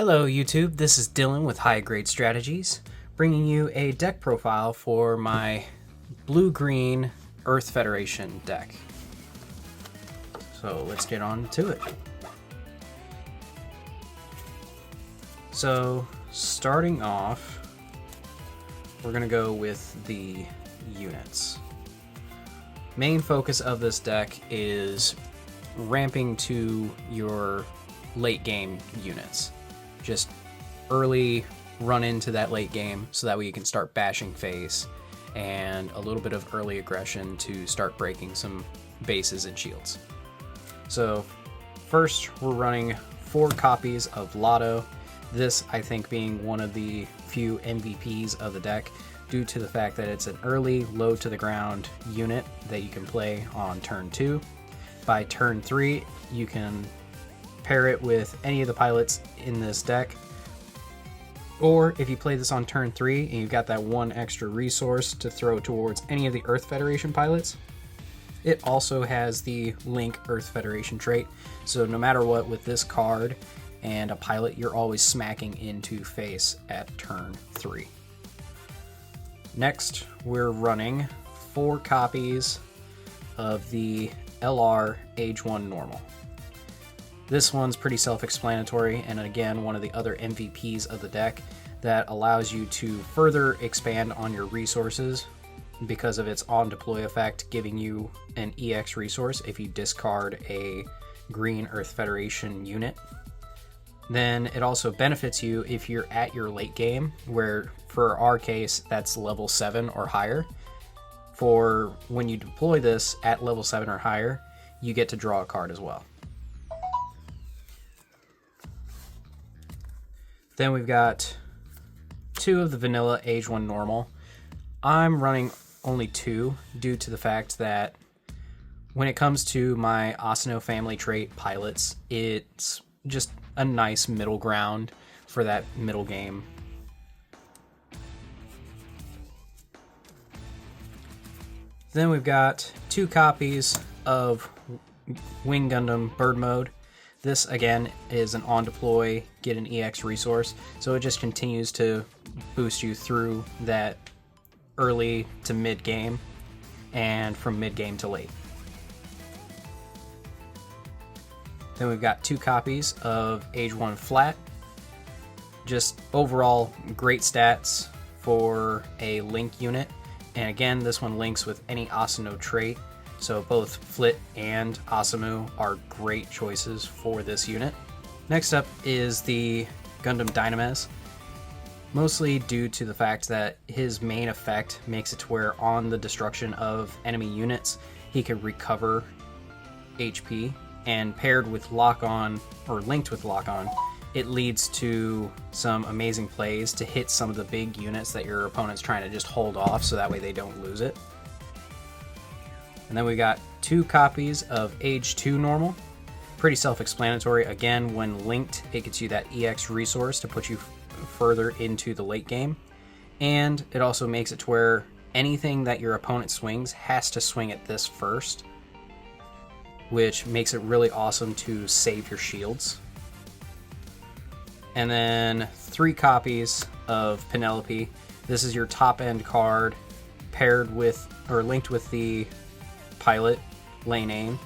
Hello YouTube, this is Dylan with HighGradeStrategies, bringing you a deck profile for my blue-green Earth Federation deck. So let's get on to it. So starting off, we're going to go with the units. Main focus of this deck is ramping to your late game units. Just early run into that late game so that way you can start bashing face, and a little bit of early aggression to start breaking some bases and shields. So first we're running 4 copies of Lotto. This I think being one of the few MVPs of the deck due to the fact that it's an early low to the ground unit that you can play on turn 2. By turn 3 you can pair it with any of the pilots in this deck, or if you play this on turn 3 and you've got that one extra resource to throw towards any of the Earth Federation pilots, it also has the Link Earth Federation trait, so no matter what with this card and a pilot, you're always smacking into face at turn 3. Next we're running 4 copies of the LR Age 1 Normal. This one's pretty self-explanatory, and again, one of the other MVPs of the deck that allows you to further expand on your resources because of its on-deploy effect, giving you an EX resource if you discard a green Earth Federation unit. Then it also benefits you if you're at your late game, where for our case, that's level 7 or higher. For when you deploy this at level 7 or higher, you get to draw a card as well. Then we've got 2 of the vanilla Age 1 Normal. I'm running only 2 due to the fact that when it comes to my Asano family trait pilots, it's just a nice middle ground for that middle game. Then we've got 2 copies of Wing Gundam Bird Mode. This again is an on deploy, get an EX resource, so it just continues to boost you through that early to mid game and from mid game to late. Then we've got 2 copies of Age 1 Flat. Just overall great stats for a Link unit, and again this one links with any Asano trait. So both Flit and Asamu are great choices for this unit. Next up is the Gundam Dynamez, mostly due to the fact that his main effect makes it to where on the destruction of enemy units, he can recover HP, and paired with Lock-On, or linked with Lock-On, it leads to some amazing plays to hit some of the big units that your opponent's trying to just hold off so that way they don't lose it. And then we got 2 copies of Age 2 Normal. Pretty self-explanatory. Again, when linked, it gets you that EX resource to put you further into the late game. And it also makes it to where anything that your opponent swings has to swing at this first, which makes it really awesome to save your shields. And then 3 copies of Penelope. This is your top end card paired with, or linked with the pilot Lane Aim.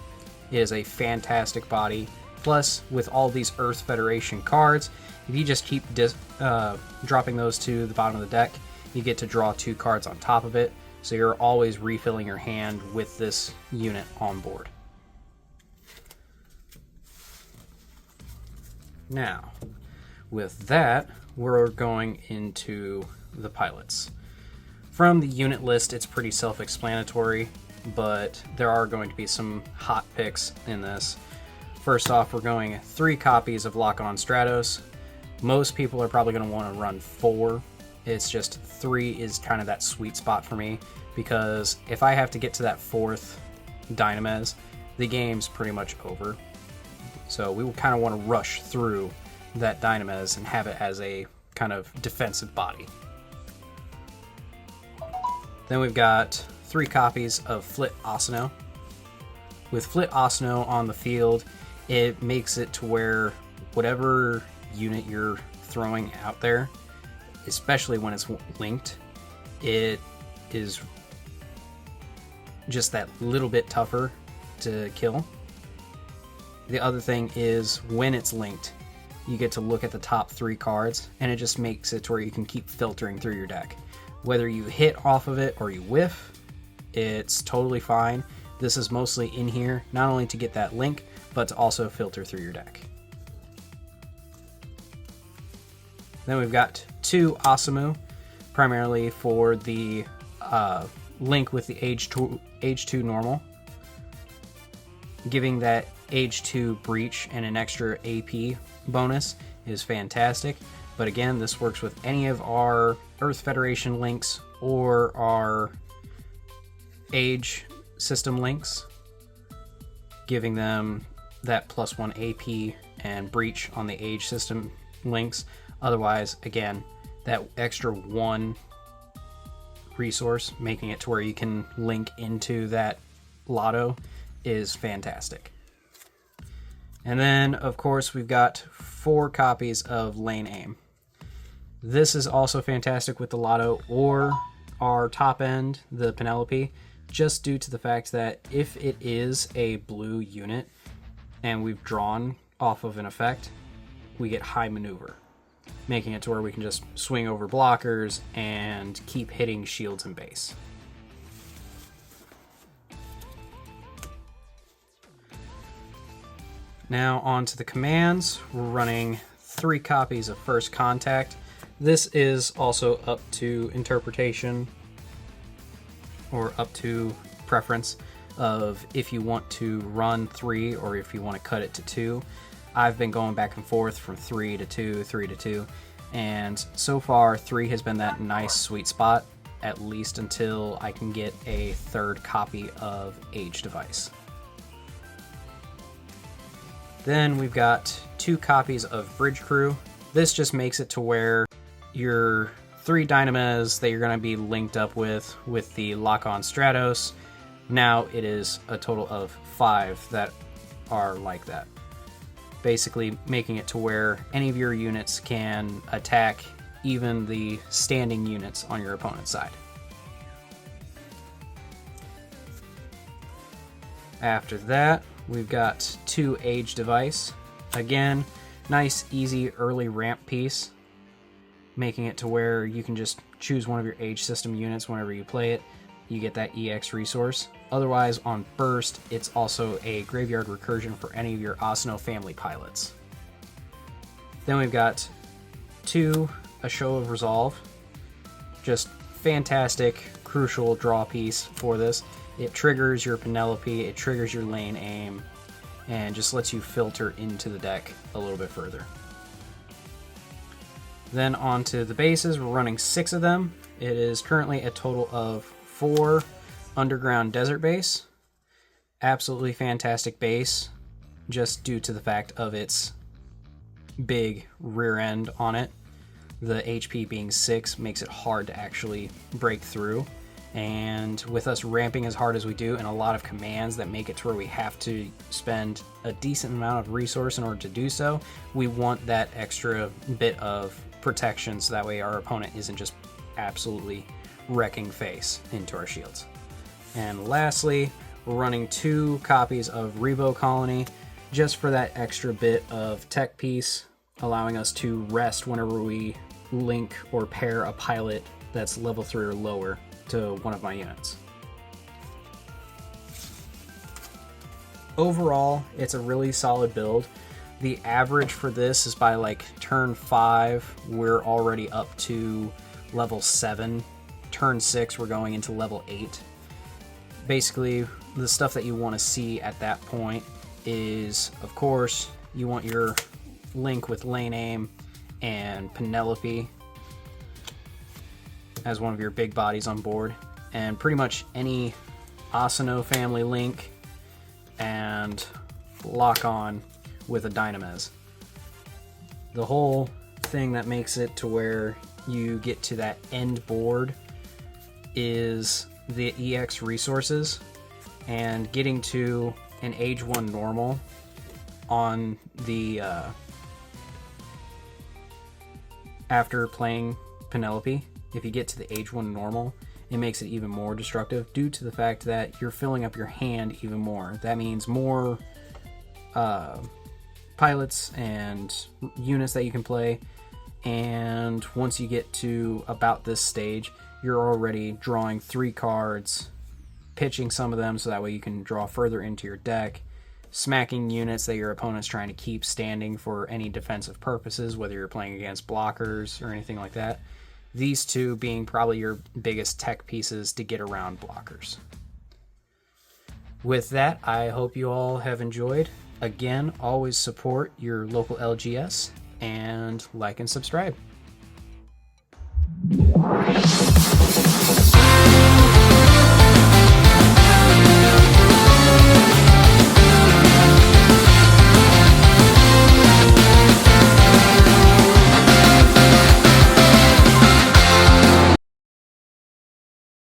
It is a fantastic body. Plus, with all these Earth Federation cards, if you just keep dropping those to the bottom of the deck, you get to draw 2 cards on top of it, so you're always refilling your hand with this unit on board. Now, with that, we're going into the pilots. From the unit list, it's pretty self-explanatory, but there are going to be some hot picks in this. First off, we're going 3 copies of Lock-On Stratos. Most people are probably going to want to run 4. It's just 3 is kind of that sweet spot for me, because if I have to get to that 4th Dynamez, the game's pretty much over. So we will kind of want to rush through that Dynamez and have it as a kind of defensive body. Then we've got 3 copies of Flit Asano. With Flit Asano on the field, it makes it to where whatever unit you're throwing out there, especially when it's linked, it is just that little bit tougher to kill. The other thing is when it's linked, you get to look at the top 3 cards, and it just makes it to where you can keep filtering through your deck. Whether you hit off of it or you whiff, it's totally fine. This is mostly in here, not only to get that link, but to also filter through your deck. Then we've got 2 Asamu, primarily for the link with the age 2 normal. Giving that age 2 breach and an extra AP bonus is fantastic. But again, this works with any of our Earth Federation links or our age system links, giving them that +1 AP and breach on the age system links. Otherwise, again, that extra 1 resource, making it to where you can link into that lotto, is fantastic. And then, of course, we've got 4 copies of Lane Aim. This is also fantastic with the lotto or our top end, the Penelope, just due to the fact that if it is a blue unit and we've drawn off of an effect, we get high maneuver, making it to where we can just swing over blockers and keep hitting shields and base. Now on to the commands. We're running 3 copies of First Contact. This is also up to interpretation or up to preference of if you want to run 3 or if you want to cut it to 2. I've been going back and forth from 3 to 2, 3 to 2, and so far 3 has been that nice sweet spot, at least until I can get a 3rd copy of Age Device. Then we've got 2 copies of Bridge Crew. This just makes it to where your 3 Dynames that you're going to be linked up with the lock-on Stratos, now it is a total of 5 that are like that. Basically making it to where any of your units can attack even the standing units on your opponent's side. After that, we've got 2 Age Device. Again, nice, easy, early ramp piece, making it to where you can just choose one of your Age System units whenever you play it. You get that EX resource. Otherwise, on burst, it's also a graveyard recursion for any of your Asano family pilots. Then we've got 2 A Show of Resolve. Just fantastic, crucial draw piece for this. It triggers your Penelope, it triggers your Lane Aim, and just lets you filter into the deck a little bit further. Then on to the bases, we're running 6 of them. It is currently a total of 4 Underground Desert Base. Absolutely fantastic base, just due to the fact of its big rear end on it. The HP being 6 makes it hard to actually break through. And with us ramping as hard as we do and a lot of commands that make it to where we have to spend a decent amount of resource in order to do so, we want that extra bit of protection so that way our opponent isn't just absolutely wrecking face into our shields. And lastly, we're running 2 copies of Rebo Colony just for that extra bit of tech piece, allowing us to rest whenever we link or pair a pilot that's level 3 or lower to one of my units. Overall, it's a really solid build. The average for this is by like turn 5, we're already up to level 7. Turn 6, we're going into level 8. Basically, the stuff that you want to see at that point is, of course, you want your link with Lane Aim and Penelope as one of your big bodies on board, and pretty much any Asano family link and lock on with a Dynames. The whole thing that makes it to where you get to that end board is the EX resources, and getting to an Age 1 normal on the after playing Penelope, if you get to the age 1 normal, it makes it even more destructive due to the fact that you're filling up your hand even more. That means more pilots and units that you can play, and once you get to about this stage, you're already drawing 3 cards, pitching some of them so that way you can draw further into your deck, smacking units that your opponent's trying to keep standing for any defensive purposes, whether you're playing against blockers or anything like that. These two being probably your biggest tech pieces to get around blockers. With that, I hope you all have enjoyed. Again, always support your local LGS and like and subscribe.